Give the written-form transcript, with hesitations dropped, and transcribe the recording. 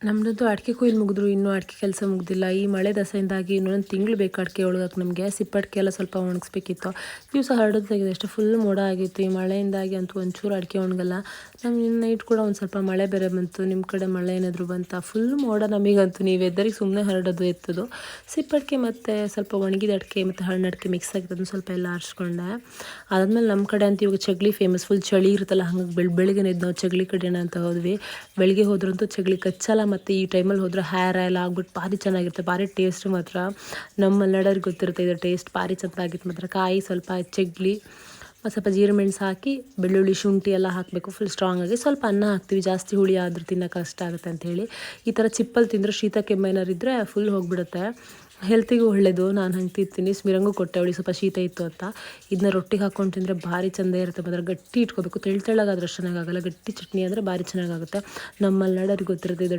ನಮ್ಮದಂತೂ ಅಡಿಕೆ ಕೊಯ್ಲು ಮುಗಿದ್ರು ಇನ್ನೂ ಅಡಿಕೆ ಕೆಲಸ ಮುಗ್ದಿಲ್ಲ. ಈ ಮಳೆ ದಸೆಯಿಂದಾಗಿ ಇನ್ನೊಂದು ತಿಂಗಳು ಬೇಕು ಅಡಿಕೆ ಒಣಗಕ್ಕೆ ನಮಗೆ. ಸಿಪ್ಪಡಿಕೆ ಎಲ್ಲ ಸ್ವಲ್ಪ ಒಣಗಿಸ್ಬೇಕಿತ್ತು. ದಿವಸ ಹರಡೋದಾಗಿದೆ ಅಷ್ಟೇ, ಫುಲ್ ಮೋಡ ಆಗಿತ್ತು. ಈ ಮಳೆಯಿಂದಾಗಿ ಅಂತೂ ಒಂಚೂರು ಅಡಿಕೆ ಒಣಗಲ್ಲ. ನಮ್ಗೆ ಇನ್ನು ನೈಟ್ ಕೂಡ ಒಂದು ಸ್ವಲ್ಪ ಮಳೆ ಬೇರೆ ಬಂತು. ನಿಮ್ಮ ಕಡೆ ಮಳೆ ಏನಾದರೂ ಬಂತಾ? ಫುಲ್ ಮೋಡ ನಮಗಂತೂ. ನೀವು ಎದ್ದರಿಗೆ ಸುಮ್ಮನೆ ಹರಡೋದು ಎತ್ತೋದು. ಸಿಪ್ಪಡಿಕೆ ಮತ್ತು ಸ್ವಲ್ಪ ಒಣಗಿದ ಅಡಿಕೆ ಮತ್ತು ಹಣ್ಣು ಅಡಿಕೆ ಮಿಕ್ಸ್ ಆಗಿದೆ, ಅದನ್ನು ಸ್ವಲ್ಪ ಎಲ್ಲ ಆರಿಸ್ಕೊಂಡೆ. ಅದಾದಮೇಲೆ ನಮ್ಮ ಕಡೆ ಅಂತ ಇವಾಗ ಚಗಳಿ ಫೇಮಸ್. ಫುಲ್ ಚಳಿ ಇರುತ್ತಲ್ಲ, ಹಂಗಾಗಿ ಬೆಳಗ್ಗೆ ಎದ್ದು ನಾವು ಚಗಳಿ ಕಡೆನ ಅಂತ ಹೋದ್ವಿ. ಬೆಳಗ್ಗೆ ಹೋದ್ರಂತೂ ಚಗಳಿ ಕಚ್ಚಲ್ಲ, ಮತ್ತು ಈ ಟೈಮಲ್ಲಿ ಹೋದ್ರೆ ಹೇರ್ ಎಲ್ಲ ಆಗ್ಬಿಟ್ಟು ಭಾರಿ ಚೆನ್ನಾಗಿರುತ್ತೆ. ಭಾರಿ ಟೇಸ್ಟ್ ಮಾತ್ರ ನಮ್ಮ ಮಲೆನಾಡೋರಿಗೆ ಗೊತ್ತಿರುತ್ತೆ ಇದರ ಟೇಸ್ಟ್ ಭಾರಿ ಚೆನ್ನಾಗಿತ್ತು ಮಾತ್ರ. ಕಾಯಿ ಸ್ವಲ್ಪ ಚಗ್ಲಿ ಮತ್ತು ಸ್ವಲ್ಪ ಜೀರಿಮೆಣಸು ಹಾಕಿ ಬೆಳ್ಳುಳ್ಳಿ ಶುಂಠಿ ಎಲ್ಲ ಹಾಕಬೇಕು. ಫುಲ್ ಸ್ಟ್ರಾಂಗ್ ಆಗಿ ಸ್ವಲ್ಪ ಅನ್ನ ಹಾಕ್ತೀವಿ, ಜಾಸ್ತಿ ಹುಳಿ ಆದರೂ ತಿನ್ನೋಕೆ ಕಷ್ಟ ಆಗುತ್ತೆ ಅಂಥೇಳಿ. ಈ ಥರ ಚಿಪ್ಪಲ್ಲಿ ತಿಂದರೆ ಶೀತ ಕೆಮ್ಮು ಏನಾರು ಇದ್ದರೆ ಫುಲ್ ಹೋಗಿಬಿಡುತ್ತೆ. ಹೆಲ್ತಿಗೂ ಒಳ್ಳೆಯದು. ನಾನು ಹಂಗೆ ತಿಂತೀನಿ. ಸ್ಮಿರಂಗೂ ಕೊಟ್ಟೆ, ಅವಳಿಗೆ ಸ್ವಲ್ಪ ಶೀತ ಇತ್ತು ಅಂತ. ಇದನ್ನ ರೊಟ್ಟಿಗೆ ಹಾಕ್ಕೊಂಡು ತಿಂದರೆ ಭಾರಿ ಚೆಂದ ಇರುತ್ತೆ. ಮಾತ್ರ ಗಟ್ಟಿ ಇಟ್ಕೋಬೇಕು, ತೆಳ್ಳಗಾದ್ರೆ ಅಷ್ಟು ಚೆನ್ನಾಗಾಗಲ್ಲ. ಗಟ್ಟಿ ಚಟ್ನಿ ಅಂದರೆ ಭಾರಿ ಚೆನ್ನಾಗಾಗುತ್ತೆ. ನಮ್ಮ ಮಲೆನಾಡೋರಿಗೆ ಗೊತ್ತಿರುತ್ತೆ ಇದು